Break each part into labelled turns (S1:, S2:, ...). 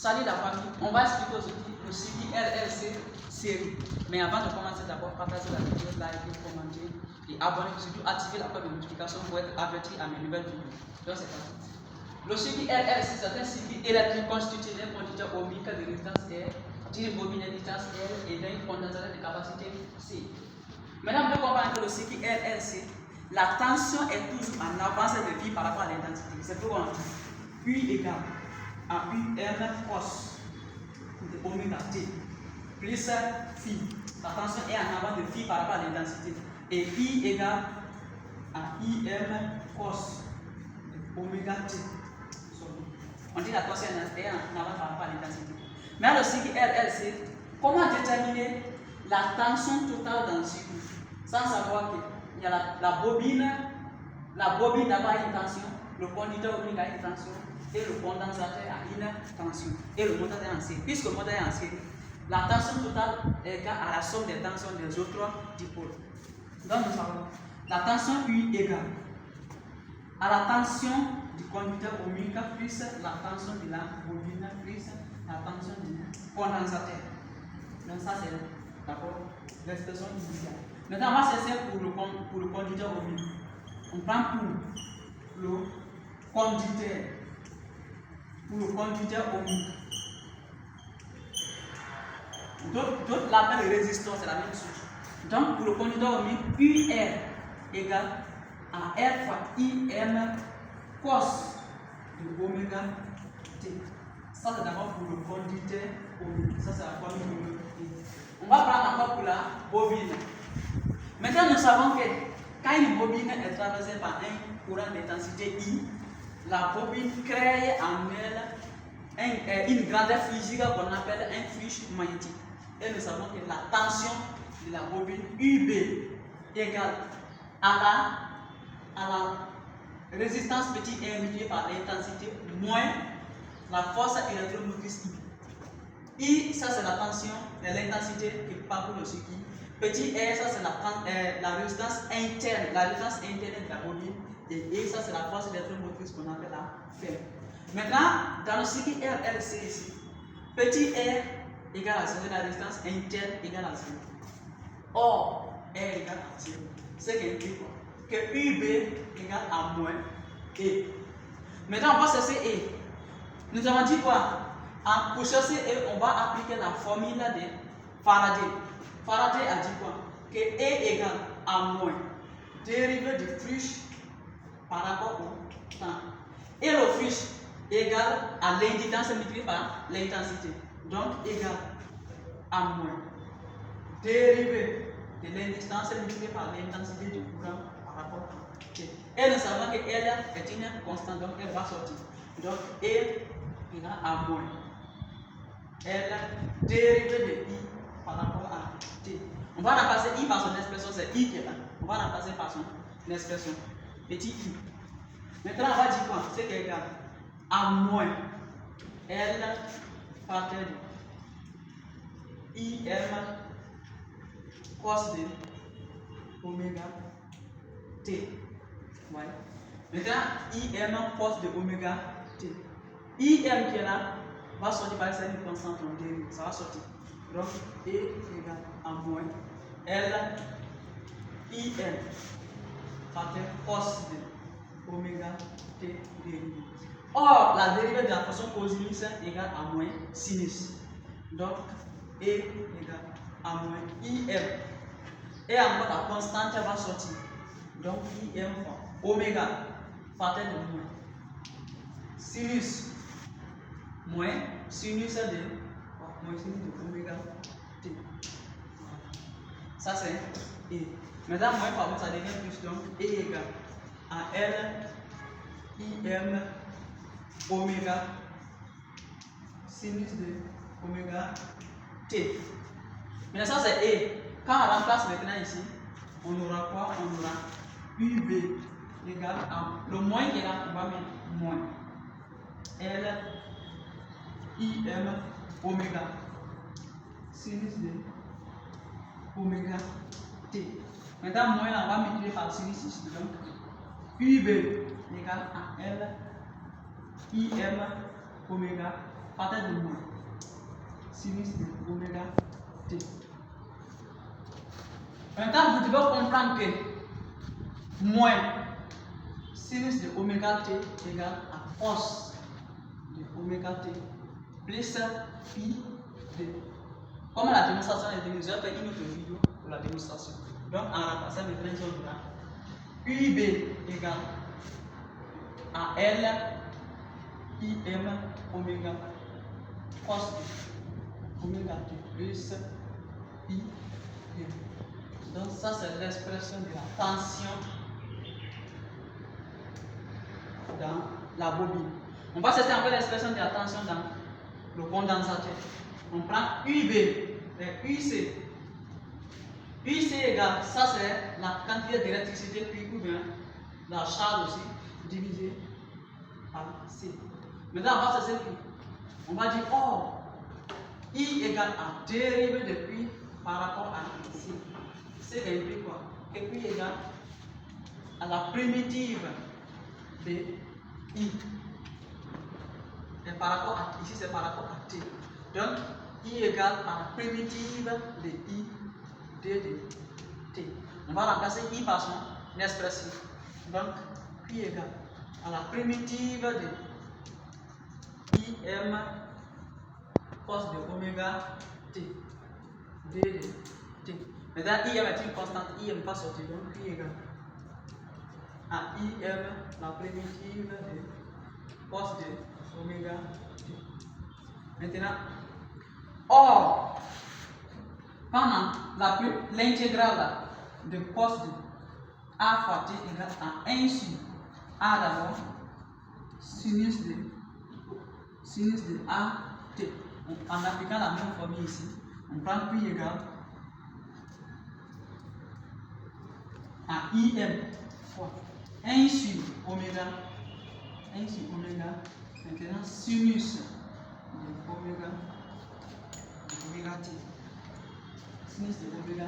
S1: Salut la famille, on va expliquer aujourd'hui le suivi LLC série. Mais avant de commencer, d'abord partagez la vidéo, likez, commentez et abonnez-vous, surtout activez la cloche de notification pour être averti à mes nouvelles vidéos. Donc c'est parti. Le suivi LLC, c'est un suivi électrique constitué d'un conducteur ohmique de résistance R, d'une bobine de résistance R et d'un condensateur de capacité C. Maintenant, vous devez comprendre que le suivi LLC, la tension est toujours en avance de vie par rapport à l'intensité. C'est pourquoi on dit U égale à UM cos de oméga T plus phi. La tension est en avance de phi par rapport à l'intensité. Et I égale à IM cos de oméga T. On dit la tension est en avance par rapport à l'intensité. Mais le cycle LLC, comment déterminer la tension totale dans le cycle sans savoir qu'il y a la bobine d'abord a une tension, le conducteur ohmique a une tension et le condensateur a une tension et le moteur est en série. Puisque le moteur est en série, la tension totale est égale à la somme des tensions des autres dipôles. Donc nous savons la tension U égale à la tension du conducteur ohmique plus la tension de la bobine plus la tension du condensateur. Donc ça c'est d'abord l'expression initiale. Maintenant on va chercher pour le conducteur ohmique. On prend pour le conducteur ohmique. D'autres l'appellent résistance, c'est la même chose. Donc pour le conducteur ohmique, UR égale à R fois IM cos de oméga T. Ça c'est d'abord pour le conducteur ohmique. Ça c'est la formule ohmique. On va prendre encore pour la bobine. Maintenant nous savons que quand une bobine est traversée par un courant d'intensité I, la bobine crée en elle une grandeur physique qu'on appelle un flux magnétique. Et nous savons que la tension de la bobine UB égale à la résistance petit r multiplié par l'intensité moins la force électromotrice I. I, ça c'est la tension de l'intensité qui parcourt le circuit. Petit r, ça c'est la résistance interne, de la bobine. Et E, ça c'est la force électromotrice qu'on appelle la ferme. Maintenant, dans le circuit RLC ici, petit r égale à 0, la résistance interne égale à 0. Or, R égale à 0. Ce qui implique que UB égale à moins E. Maintenant, on va chercher E. Nous avons dit quoi? Pour chercher E, on va appliquer la formule de Faraday. Faraday a dit quoi? Que E égale à moins dérivé du flux par rapport au temps. Et le flux égale à l'indictance multipliée par l'intensité. Donc égal à moins dérivé de l'indictance multipliée par l'intensité du courant par rapport à T. Et nous savons que L est une constante, donc elle va sortir. Donc E égale à moins L dérivé de I par rapport à T. On va remplacer I par son expression, c'est I qui est là. On va remplacer par son expression, petit I. Maintenant, on va dire quoi? C'est qui est égal à moins L facteur de IM cos de oméga T. Ouais. Maintenant, IM cos de oméga T. IM qui est là va sortir par une constante en dérive. Ça va sortir. Donc, E égale à moins L IM facteur cos de oméga T dérivé. Or, la dérivée de la fonction cosinus égale à moins sinus. Donc, E égale à moins IM. Et encore la constante va sortir. Donc, IM fois oméga facteur de moins sinus moins sinus de oméga T. Ça c'est E. Maintenant, moins par moins, ça devient plus. Donc, E égale à L IM oméga sinus de oméga T. Maintenant, ça c'est E. Quand on remplace maintenant ici, on aura quoi? On aura UB égale à le moins qui est là, on va mettre moins L IM oméga sinus de oméga T. Maintenant, moins là, on va multiplier par sinus ici. Donc, UB égale à L IM oméga partir de moins. Sinus de oméga t. Maintenant, vous devez comprendre que moins sinus de oméga t égale à cos de oméga t plus pi de. Comme la démonstration est venue, je vais faire une autre vidéo pour la démonstration. Donc, en remplaçant les trains, on aura UB égale à L IM oméga cos de oméga t plus pi de. Donc, ça, c'est l'expression de la tension dans la bobine. On va chercher un peu l'expression de la tension dans le condensateur. On prend UB et UC. UC égale, ça c'est la quantité d'électricité puis ou bien la charge aussi divisée par C. Maintenant, on va chercher Q. On va dire, oh, I égale à dérivé de Q par rapport à C. C implique quoi? Que Q égale à la primitive de I. Et par rapport à, ici c'est par rapport à T. Donc, I égale à la primitive de I de T. On va remplacer I par son expressif. Donc, Q égale à la primitive de IM cos de oméga T. D de T. Maintenant, IM est une constante, IM pas sorti. Donc, Q égale à IM la primitive de cos de oméga T. Maintenant, or, pendant l'intégrale de cos de A fois T égale à 1 sur A d'abord, sinus de A T. En appliquant la même formule ici, on prend Q égale à IM fois 1 sur oméga, maintenant sinus de oméga t, sinus de oméga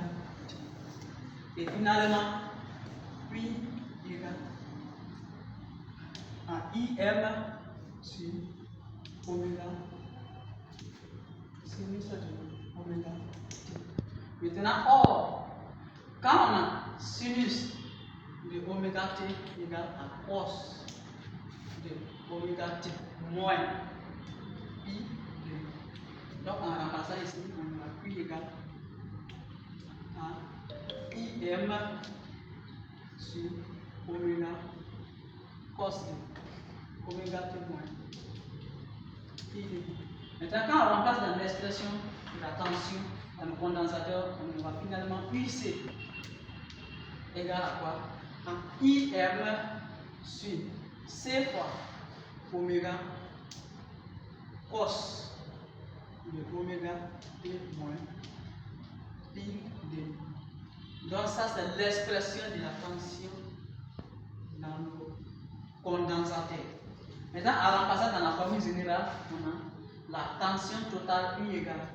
S1: t. Et finalement, Q égale à IM sur oméga, sinus de oméga t. Maintenant, or, quand on a sinus de oméga t égale à cos de oméga t moins pi de. Donc, en remplaçant ici, on a Q égale à IM sur oméga cos de oméga t moins pi de. Maintenant, quand on remplace dans l'expression de la tension dans le condensateur, on aura finalement UC égale à quoi? À IM sur C fois oméga cos de oméga t moins pi d. Donc ça c'est l'expression de la tension dans le condensateur. Maintenant, en remplaçant dans la formule générale, on a la tension totale U égale.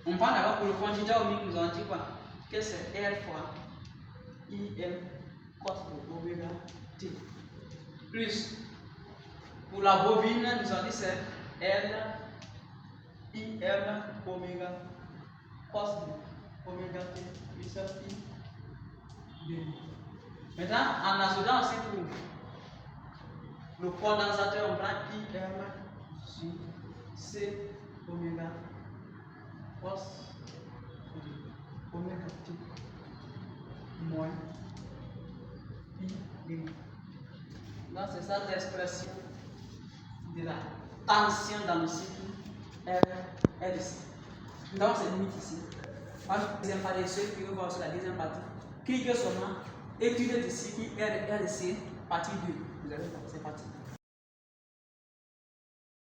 S1: On parle d'abord pour le conducteur omique, nous avons dit quoi? Que c'est R fois IM cos de oméga t. Plus, pour la bobine, nous avons dit c'est L IM oméga cos de oméga t plus I d. Maintenant, en ajoutant aussi pour le condensateur, on prend IM sur C oméga cos de oméga t moins I d. Donc c'est ça l'expression de la tension dans le cycle LC. Donc c'est limite ici. Moi, je deuxième partie, ceux qui veulent voir sur la deuxième partie, cliquez sur moi, étudiez le cycle LC, partie 2. Vous allez voir, c'est parti.